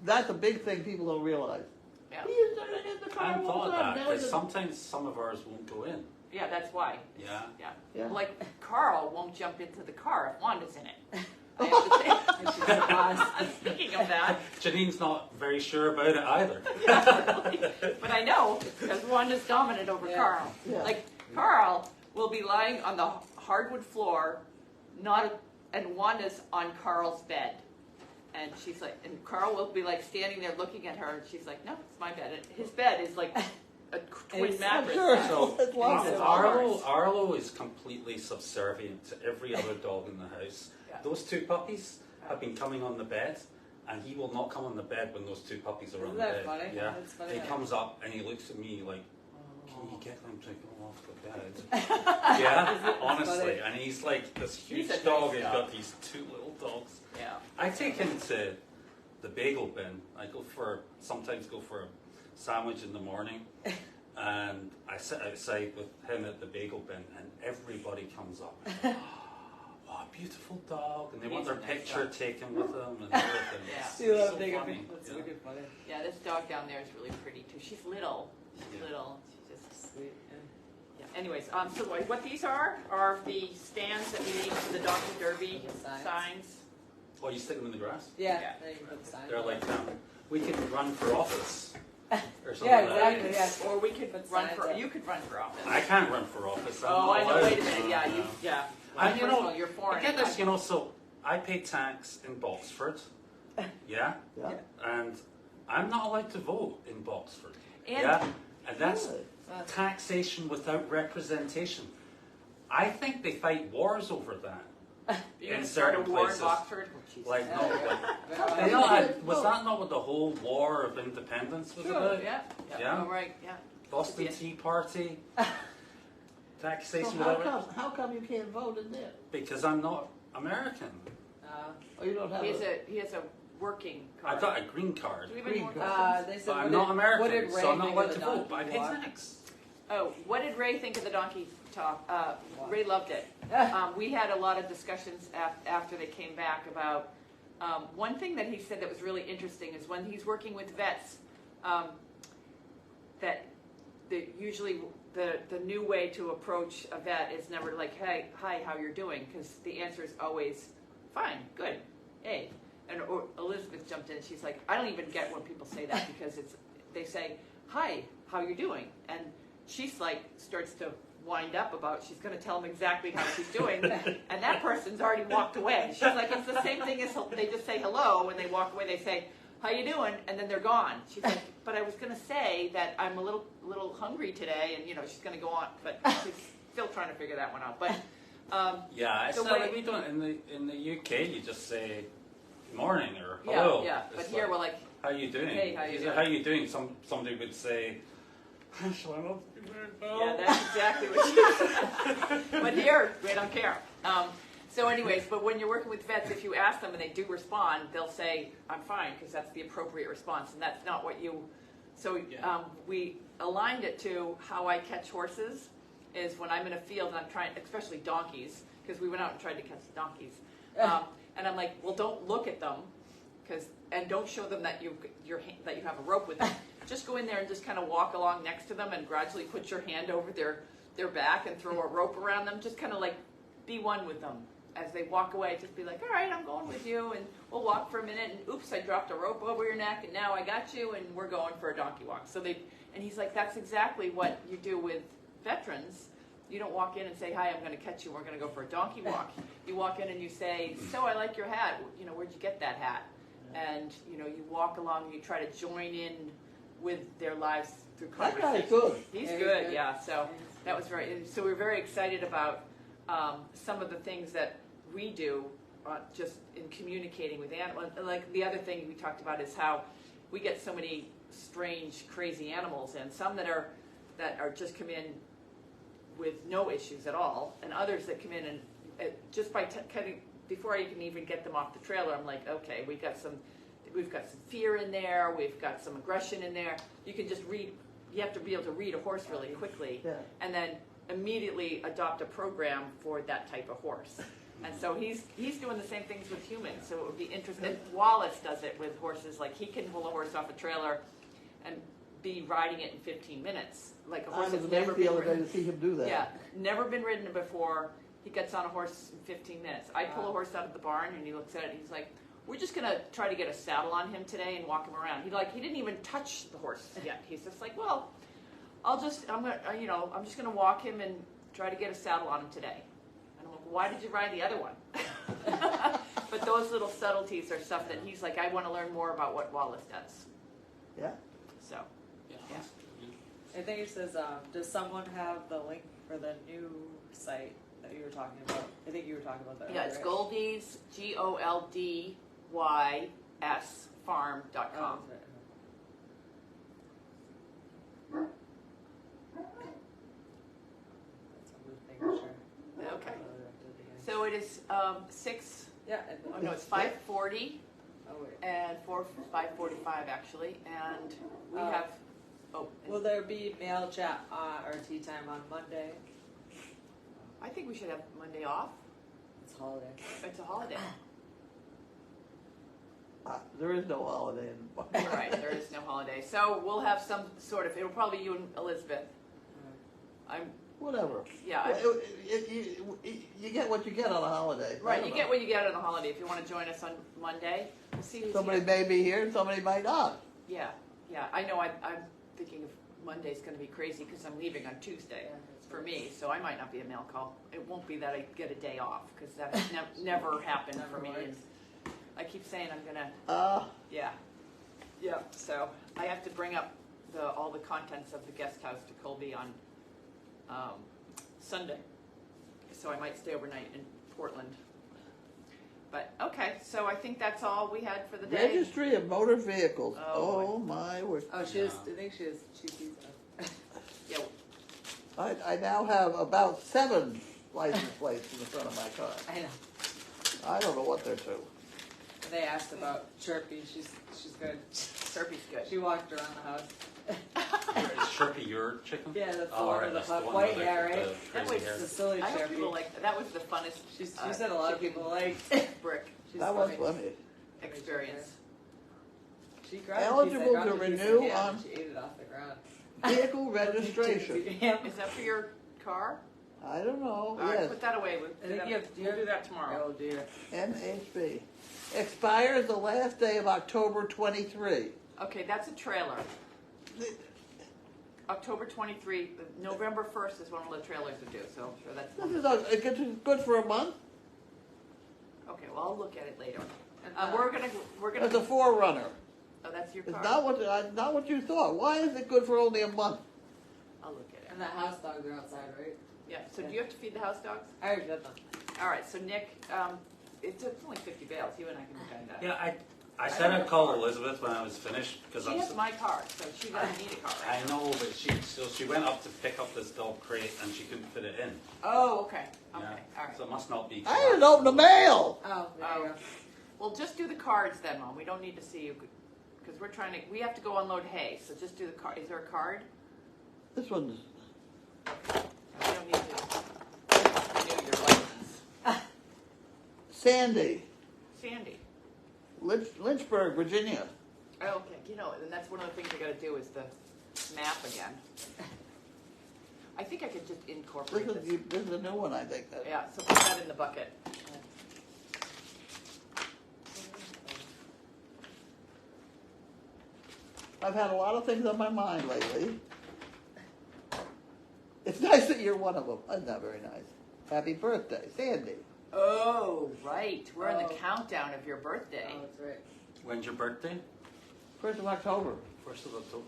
That's a big thing people don't realize. yeah. He used to get in the I car hadn't all thought the of time. that Now he because doesn't. sometimes some of ours won't go in. Yeah, that's why. Yeah. Yeah. Yeah. Like Carl won't jump into the car if Wanda's in it. I have to say. And she's the boss. Speaking of that, Janine's not very sure about it either. but I know because Wanda's dominant over Yeah. Carl. Yeah. Like Carl will be lying on the hardwood floor, and Wanda's on Carl's bed. And she's like, and Carl will be like standing there looking at her, and she's like, "No, it's my bed." And his bed is like a twin It's- mattress. Sure. So It's wonderful. Arlo is completely subservient to every other dog in the house. Yeah. Those 2 puppies have been coming on the bed, and he will not come on the bed when those 2 puppies are on Isn't the that bed. funny? Yeah. That's funny. He comes up and he looks at me like, "Can you get them to go off the bed?" Yeah, honestly. funny. And he's like this huge He's a dog. nice He's dog. got these 2 little dogs. Yeah. I take him to the bagel bin. I sometimes go for a sandwich in the morning, and I sit outside with him at the bagel bin, and everybody comes up. Oh, a beautiful dog, and they want He's a their nice picture dog. taken with them and everything. Yeah. It's You love so taking funny. pictures. That's Yeah. wicked funny. Yeah, this dog down there is really pretty too. She's little. She's Yeah. little. She's just. Sweet. Yeah. Anyways, so what these are the stands that we need for the Dr. Derby The signs. signs. Oh, you stick them in the grass? Yeah. Yeah. Then you can put the sign. They're like, we could run for office or something Yeah, like that. exactly. Yeah. Or we could Put run signs for. up. You could run for office. I can't run for office. I'm Oh, not I know. allowed. Wait a minute. Yeah, No. you. Yeah. And First of all, you're I foreign. get this, so I pay tax in Boxford. Yeah? Yeah. And I'm not allowed to vote in Boxford. And- yeah? And that's Really? taxation without representation. I think they fight wars over that. You're In gonna start a certain war in places. Oxford? Like, no, like, Yeah. you know, was that not what the whole War of Independence was about? Yeah. Yeah. Oh, right, yeah. Boston Yeah. Tea Party, So taxation how without come, how come you can't vote in there? because I'm not American. Oh, you don't have He has a working card. I've got a green card, Do we have any more Green questions? They said, but what I'm did, not American, what did Ray so I'm not think allowed of to the vote. But I donkey pay walk? tax. Oh, what did Ray think of the donkey talk? Ray loved it. We had a lot of discussions after they came back about one thing that he said that was really interesting is when he's working with vets, that usually the new way to approach a vet is never like, hey, hi, how you're doing? Because the answer is always, fine, good, hey. And Elizabeth jumped in. She's like, I don't even get when people say that because they say, hi, how you doing? And she's like, starts to wind up about she's going to tell them exactly how she's doing, and that person's already walked away. She's like, it's the same thing as they just say hello when they walk away. They say, how you doing? And then they're gone. She's like, but I was going to say that I'm a little hungry today, and she's going to go on, but she's still trying to figure that one out. But Yeah, it's the not way- like we don't in the UK. You just say good morning or hello. yeah. But It's here like, we're like, how you doing? Hey, how you doing? How you doing? Somebody would say, shall I not do very well? yeah, that's exactly what she said. But here, we don't care. So anyways, but when you're working with vets, if you ask them and they do respond, they'll say, I'm fine, because that's the appropriate response, and that's not what you... So we aligned it to how I catch horses, is when I'm in a field and I'm trying, especially donkeys, because we went out and tried to catch donkeys. And I'm like, well, don't look at them, and don't show them that you have a rope with them. Just go in there and just kind of walk along next to them and gradually put your hand over their back and throw a rope around them. Just kind of like be one with them. As they walk away, just be like, all right, I'm going with you, and we'll walk for a minute, and oops, I dropped a rope over your neck, and now I got you, and we're going for a donkey walk. And he's like, that's exactly what you do with veterans. You don't walk in and say, hi, I'm going to catch you, we're going to go for a donkey walk. You walk in and you say, so I like your hat, where'd you get that hat? And, you walk along and you try to join in with their lives through That conversation. guy's good. He's Very good, good. yeah, so that was so we're very excited about some of the things that we do just in communicating with animals. Like the other thing we talked about is how we get so many strange, crazy animals, and some that are just come in with no issues at all, and others that come in and just by cutting before I can even get them off the trailer, I'm like, okay, we've got some fear in there, we've got some aggression in there. You can just read. You have to be able to read a horse really quickly, Yeah. and then immediately adopt a program for that type of horse. And so he's doing the same things with humans. So it would be interesting. Wallace does it with horses. Like he can pull a horse off a trailer and be riding it in 15 minutes. Like a I horse was that's never amazed the been other day ridden. to see him do that. Yeah, never been ridden before. He gets on a horse in 15 minutes. I pull a horse out of the barn and he looks at it and he's like, we're just gonna try to get a saddle on him today and walk him around. He didn't even touch the horse yet. He's just like, well, I'm just gonna walk him and try to get a saddle on him today. And I'm like, why did you ride the other one? But those little subtleties are stuff that he's like, I want to learn more about what Wallace does. Yeah. So, Yeah. Yeah. I think it says, does someone have the link for the new site that you were talking about? I think you were talking about that. yeah, it's right? Goldy's, GOLDYS farm.com. Oh, that's right. I'm just making sure. Okay. So it is 6, Yeah. oh no, it's 5:40 Oh wait. and 5:45 actually, and we Oh. have, Will there be mail chat or tea time on Monday? I think we should have Monday off. It's holiday. It's a holiday. There is no holiday in. You're right, there is no holiday. So we'll have some sort of, it'll probably be you and Elizabeth. Whatever. Yeah. You get what you get on a holiday. I Right, don't you know. get what you get on a holiday. If you want to join us on Monday, we'll see who's Somebody here. may be here and somebody might not. Yeah, I know. I'm thinking of Monday's going to be crazy because I'm leaving on Tuesday. for me, so I might not be a mail call. It won't be that I get a day off, because that has never happened Never for me. works. And I keep saying I'm gonna, yeah. So I have to bring up all the contents of the guest house to Colby on Sunday. So I might stay overnight in Portland. But, okay, so I think that's all we had for the day. Registry of Motor Vehicles. Oh, Oh, my word. Oh, she has. I think she has 2 seats. Yeah, I now have about 7 license plates in the front of my car. I know. I don't know what they're to. They asked about Chirpy. She's good. Slurpee's good. She walked around the house. Is Chirpy your chicken? Yeah, that's the Oh, one right, with the that's the puff one white with hair, the right? That crazy was hair. The silly I hope Chirpy. people like that was the funnest She said a lot of chicken people liked. brick She's That was funny. funny. experience. She grabbed Eligible a piece, I to grabbed a piece of renew ham, on- and she ate it off the ground. Vehicle registration. Is that for your car? I don't know. All right, Yes. put that away. We'll I do think that, you have- we'll do that tomorrow. Oh dear. MHB. Expires the last day of October 23. Okay, that's a trailer. October 23, November 1st is when all the trailers are due, so I'm sure that's. This is good for a month. Okay, well, I'll look at it later. And We're gonna. It's a forerunner. Oh, that's your It's car. not what you thought. Why is it good for only a month? I'll look at it. And the house dogs are outside, right? Yeah. So do you have to feed the house dogs? I already did them. All right. So Nick, it's only 50 bales. You and I can defend that. Yeah, I said I'd call Elizabeth when I was finished because She has my car, so she doesn't need a car. Right? I know, but she went up to pick up this dog crate and she couldn't fit it in. Oh, okay. Okay. Yeah. All right. So it must not be. I didn't open the mail. Oh, there you go. Well, just do the cards then, Mom. We don't need to see you because we have to go unload hay. So just do the card. Is there a card? This one's We don't need to renew your license. Sandy, Sandy. Lynchburg, Virginia. Oh, okay. You know, and that's one of the things I got to do is the map again. I think I could just incorporate this. This is a new one, I think. Yeah, so put that in the bucket. I've had a lot of things on my mind lately. It's nice that you're one of them. That's not very nice. Happy birthday, Sandy. Oh, right. We're in the Oh. countdown of your birthday. Oh, that's right. When's your birthday? 1st of October. 1st of October.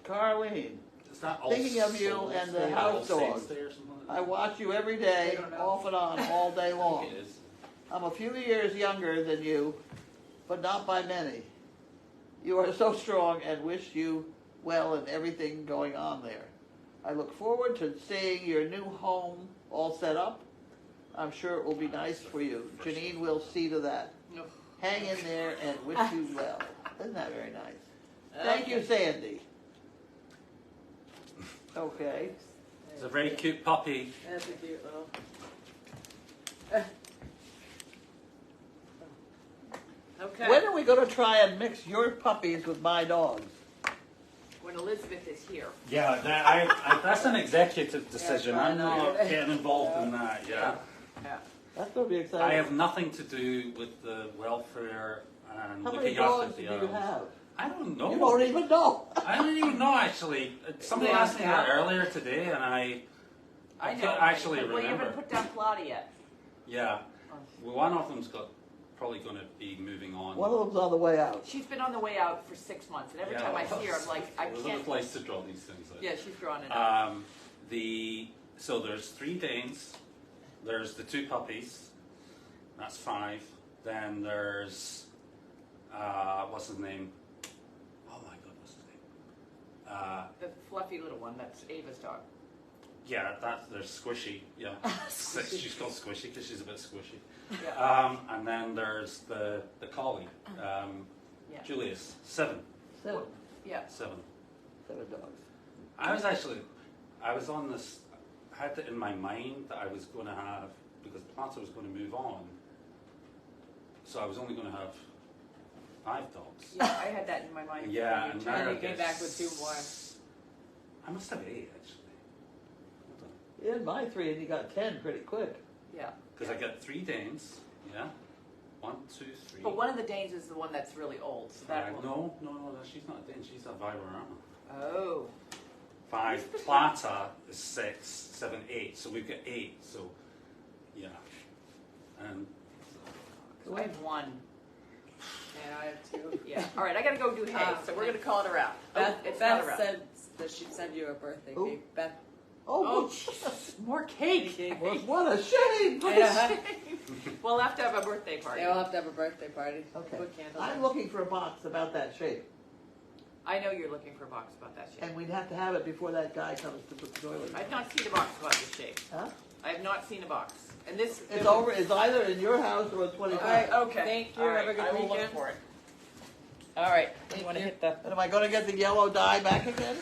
Carlene, Is that all Thinking of you Souls and the Day or house All Saints dog. Day or something like I that? watch you every day, I don't know. off and on, all day I long. think it is. I'm a few years younger than you, but not by many. You are so strong and wish you well in everything going on there. I look forward to seeing your new home all set up. I'm sure it will be nice for you. Janine will see to that. No. Hang in there and wish you well. Isn't that very nice? Thank you, Sandy. Okay. It's a very cute puppy. That's a cute little. Okay. When are we going to try and mix your puppies with my dogs? When Elizabeth is here. Yeah, that's an executive decision. Yeah, I'm not yeah. getting involved in that. Yeah. Yeah. That's going to be exciting. I have nothing to do with the welfare and How many looking dogs after do the you animals. have? I don't You know. don't even know. I don't even know actually. Somebody asked me that earlier today, and I I know. can't actually but we remember. haven't put down Plata yet. Yeah, well, one of them's probably going to be moving on. One of them's on the way out. She's been on the way out for 6 months, and every time I see her, I'm like, I Elizabeth can't. likes to draw these things out. Yeah, she's drawn it out. So there's 3 Danes. There's the 2 puppies. That's 5. Then there's what's his name? Oh my God, what's his name? The fluffy little one, that's Ava's dog. Yeah, there's Squishy. Yeah, she's called Squishy because she's a bit squishy. Yeah. And then there's the collie, Yeah. Julius. 7. Seven. Yeah. 7. 7 dogs. I was on this. I had it in my mind that I was going to have, because Plata was going to move on, so I was only going to have 5 dogs. Yeah, I had that in my mind. Yeah, and now And I you came get back with 2 more. I must have 8 actually. You had my 3 and you got 10 pretty quick. Yeah. Because I got 3 Danes. Yeah. 1, 2, 3. But one of the Danes is the one that's really old, so that will... No, she's not a Dane. She's a Weimaraner. Oh. 5. Plata is 6, 7, 8. So we've got 8. So, yeah. And I have 1. And I have 2. Yeah. All right, I gotta go do hay, so we're gonna call it a wrap. Beth, It's not a Beth wrap. said that she'd send you a birthday Who? cake. Beth, Oh, Oh, Jesus, more cake. cake. what a shame! Yeah. We'll have to have a birthday party. They'll have to have a birthday party. Okay. Put candles. I'm in. looking for a box about that shape, I know you're looking for a box about that shape. and we'd have to have it before that guy comes to put the toilet in. I've not seen a box about this shape. Huh? I have not seen a box. And this It's over, it's either in your house or at 25. All right. Okay. Thank you. All right, Have a good I will look weekend. for it. All right. You Thank want to you. hit the? And am I gonna get the yellow dye back again?